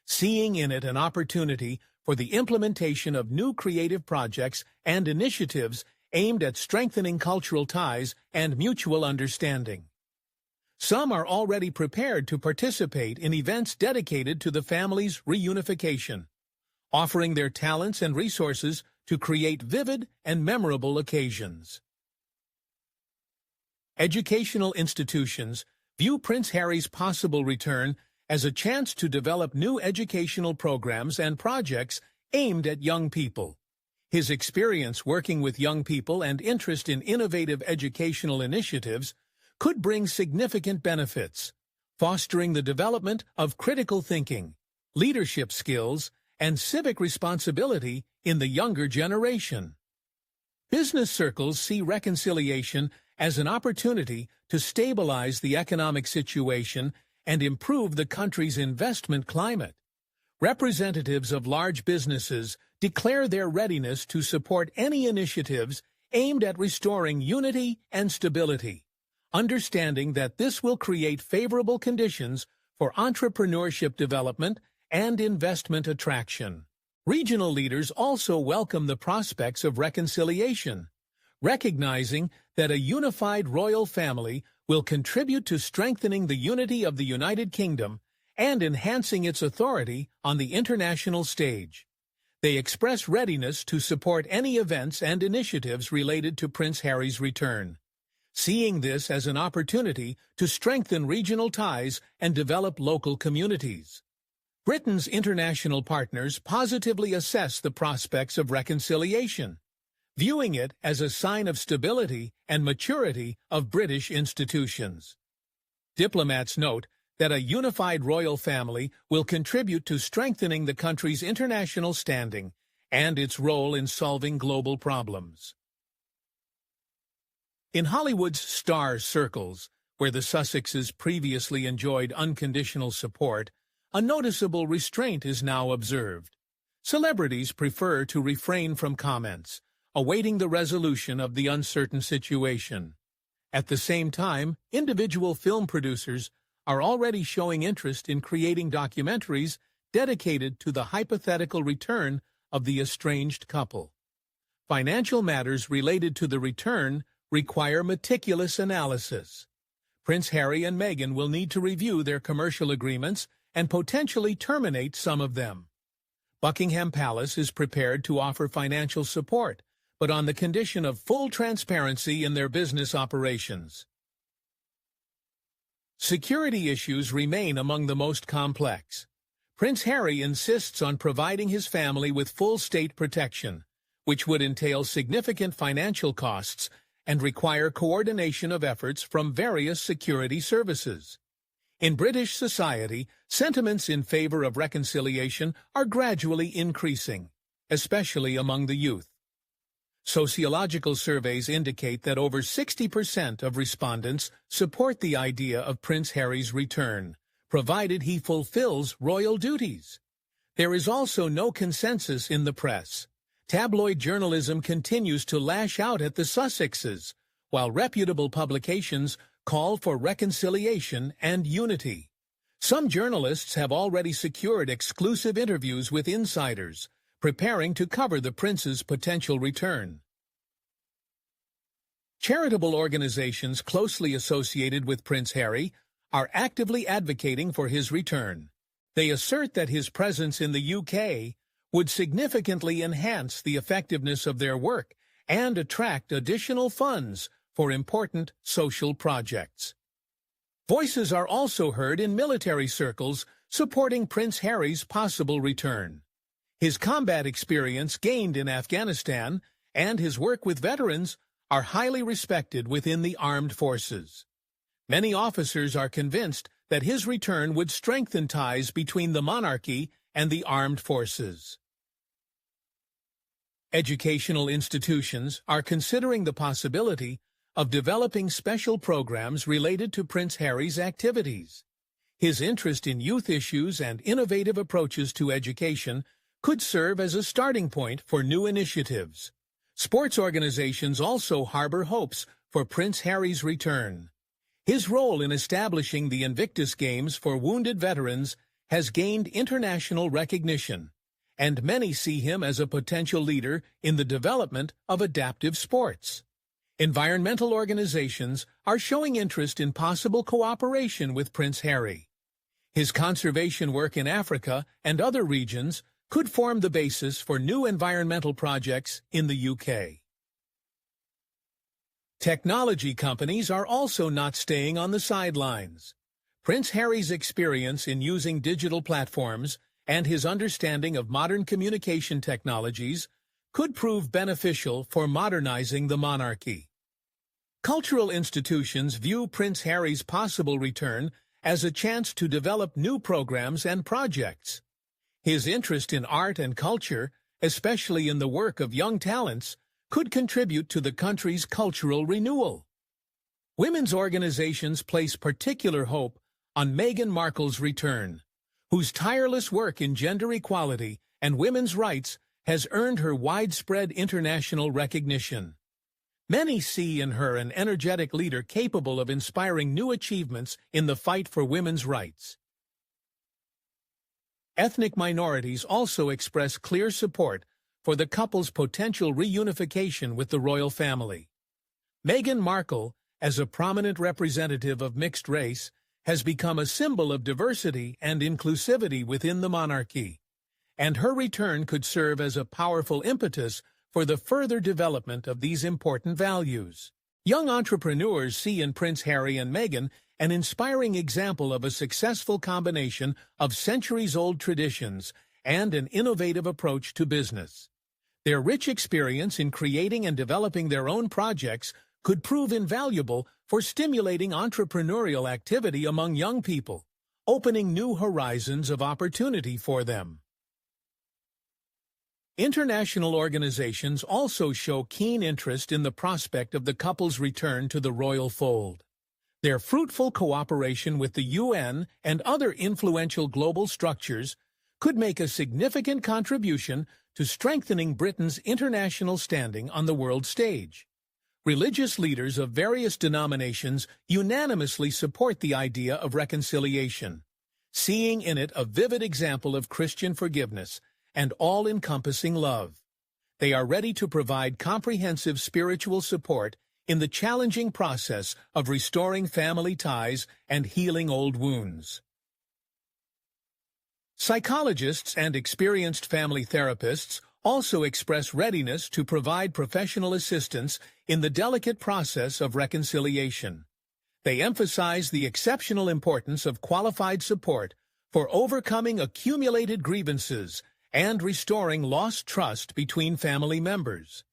seeing in it an opportunity for the implementation of new creative projects and initiatives aimed at strengthening cultural ties and mutual understanding. Some are already prepared to participate in events dedicated to the family's reunification, offering their talents and resources to create vivid and memorable occasions. Educational institutions view Prince Harry's possible return as a chance to develop new educational programs and projects aimed at young people. His experience working with young people and interest in innovative educational initiatives could bring significant benefits, fostering the development of critical thinking, leadership skills, and civic responsibility in the younger generation. Business circles see reconciliation as an opportunity to stabilize the economic situation and improve the country's investment climate. Representatives of large businesses declare their readiness to support any initiatives aimed at restoring unity and stability, understanding that this will create favorable conditions for entrepreneurship development and investment attraction. Regional leaders also welcome the prospects of reconciliation, recognizing that a unified royal family will contribute to strengthening the unity of the United Kingdom and enhancing its authority on the international stage. They express readiness to support any events and initiatives related to Prince Harry's return, seeing this as an opportunity to strengthen regional ties and develop local communities. Britain's international partners positively assess the prospects of reconciliation, viewing it as a sign of stability and maturity of British institutions. Diplomats note that a unified royal family will contribute to strengthening the country's international standing and its role in solving global problems. In Hollywood's star circles, where the Sussexes previously enjoyed unconditional support, a noticeable restraint is now observed. Celebrities prefer to refrain from comments, awaiting the resolution of the uncertain situation. At the same time, individual film producers are already showing interest in creating documentaries dedicated to the hypothetical return of the estranged couple. Financial matters related to the return require meticulous analysis. Prince Harry and Meghan will need to review their commercial agreements and potentially terminate some of them. Buckingham Palace is prepared to offer financial support, but on the condition of full transparency in their business operations. Security issues remain among the most complex. Prince Harry insists on providing his family with full state protection, which would entail significant financial costs and require coordination of efforts from various security services. In British society, sentiments in favor of reconciliation are gradually increasing, especially among the youth. Sociological surveys indicate that over 60% of respondents support the idea of Prince Harry's return, provided he fulfills royal duties. There is also no consensus in the press. Tabloid journalism continues to lash out at the Sussexes, while reputable publications call for reconciliation and unity. Some journalists have already secured exclusive interviews with insiders, preparing to cover the prince's potential return. Charitable organizations closely associated with Prince Harry are actively advocating for his return. They assert that his presence in the UK would significantly enhance the effectiveness of their work and attract additional funds for important social projects. Voices are also heard in military circles supporting Prince Harry's possible return. His combat experience gained in Afghanistan and his work with veterans are highly respected within the armed forces. Many officers are convinced that his return would strengthen ties between the monarchy and the armed forces. Educational institutions are considering the possibility of developing special programs related to Prince Harry's activities. His interest in youth issues and innovative approaches to education could serve as a starting point for new initiatives. Sports organizations also harbor hopes for Prince Harry's return. His role in establishing the Invictus Games for wounded veterans has gained international recognition, and many see him as a potential leader in the development of adaptive sports. Environmental organizations are showing interest in possible cooperation with Prince Harry. His conservation work in Africa and other regions could form the basis for new environmental projects in the UK. Technology companies are also not staying on the sidelines. Prince Harry's experience in using digital platforms and his understanding of modern communication technologies could prove beneficial for modernizing the monarchy. Cultural institutions view Prince Harry's possible return as a chance to develop new programs and projects. His interest in art and culture, especially in the work of young talents, could contribute to the country's cultural renewal. Women's organizations place particular hope on Meghan Markle's return, whose tireless work in gender equality and women's rights has earned her widespread international recognition. Many see in her an energetic leader capable of inspiring new achievements in the fight for women's rights. Ethnic minorities also express clear support for the couple's potential reunification with the royal family. Meghan Markle, as a prominent representative of mixed race, has become a symbol of diversity and inclusivity within the monarchy, and her return could serve as a powerful impetus for the further development of these important values. Young entrepreneurs see in Prince Harry and Meghan an inspiring example of a successful combination of centuries-old traditions and an innovative approach to business. Their rich experience in creating and developing their own projects could prove invaluable for stimulating entrepreneurial activity among young people, opening new horizons of opportunity for them. International organizations also show keen interest in the prospect of the couple's return to the royal fold. Their fruitful cooperation with the UN and other influential global structures could make a significant contribution to strengthening Britain's international standing on the world stage. Religious leaders of various denominations unanimously support the idea of reconciliation, seeing in it a vivid example of Christian forgiveness and all-encompassing love. They are ready to provide comprehensive spiritual support in the challenging process of restoring family ties and healing old wounds. Psychologists and experienced family therapists also express readiness to provide professional assistance in the delicate process of reconciliation. They emphasize the exceptional importance of qualified support for overcoming accumulated grievances and restoring lost trust between family members.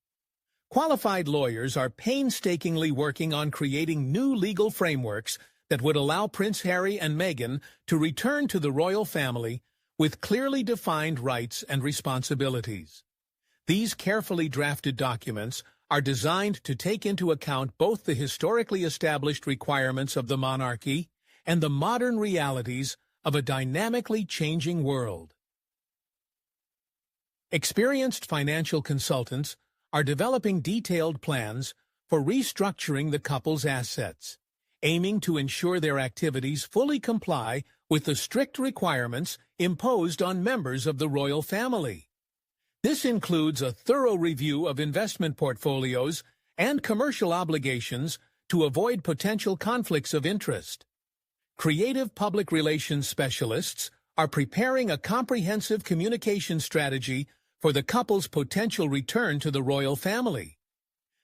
Qualified lawyers are painstakingly working on creating new legal frameworks that would allow Prince Harry and Meghan to return to the royal family with clearly defined rights and responsibilities. These carefully drafted documents are designed to take into account both the historically established requirements of the monarchy and the modern realities of a dynamically changing world. Experienced financial consultants are developing detailed plans for restructuring the couple's assets, aiming to ensure their activities fully comply with the strict requirements imposed on members of the royal family. This includes a thorough review of investment portfolios and commercial obligations to avoid potential conflicts of interest. Creative public relations specialists are preparing a comprehensive communication strategy for the couple's potential return to the royal family.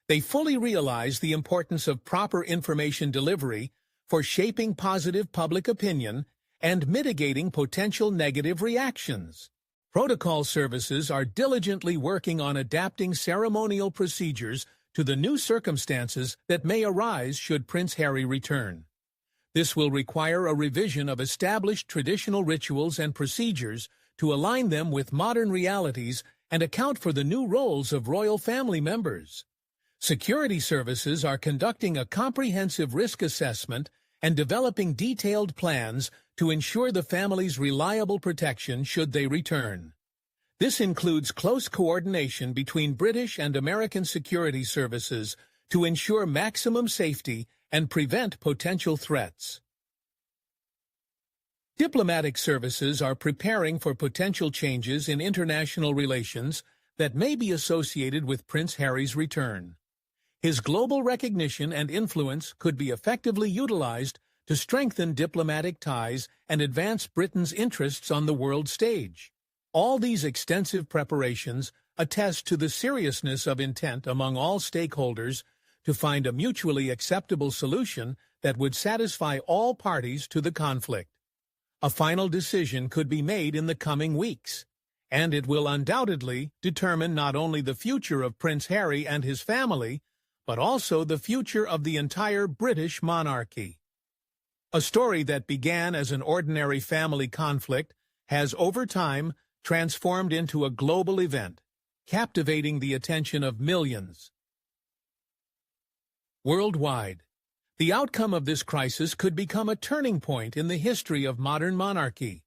They fully realize the importance of proper information delivery for shaping positive public opinion and mitigating potential negative reactions. Protocol services are diligently working on adapting ceremonial procedures to the new circumstances that may arise should Prince Harry return. This will require a revision of established traditional rituals and procedures to align them with modern realities and account for the new roles of royal family members. Security services are conducting a comprehensive risk assessment and developing detailed plans to ensure the family's reliable protection should they return. This includes close coordination between British and American security services to ensure maximum safety and prevent potential threats. Diplomatic services are preparing for potential changes in international relations that may be associated with Prince Harry's return. His global recognition and influence could be effectively utilized to strengthen diplomatic ties and advance Britain's interests on the world stage. All these extensive preparations attest to the seriousness of intent among all stakeholders to find a mutually acceptable solution that would satisfy all parties to the conflict. A final decision could be made in the coming weeks, and it will undoubtedly determine not only the future of Prince Harry and his family, but also the future of the entire British monarchy. A story that began as an ordinary family conflict has, over time, transformed into a global event, captivating the attention of millions. Worldwide, the outcome of this crisis could become a turning point in the history of modern monarchy,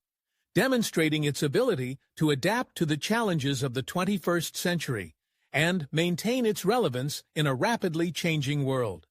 demonstrating its ability to adapt to the challenges of the 21st century and maintain its relevance in a rapidly changing world.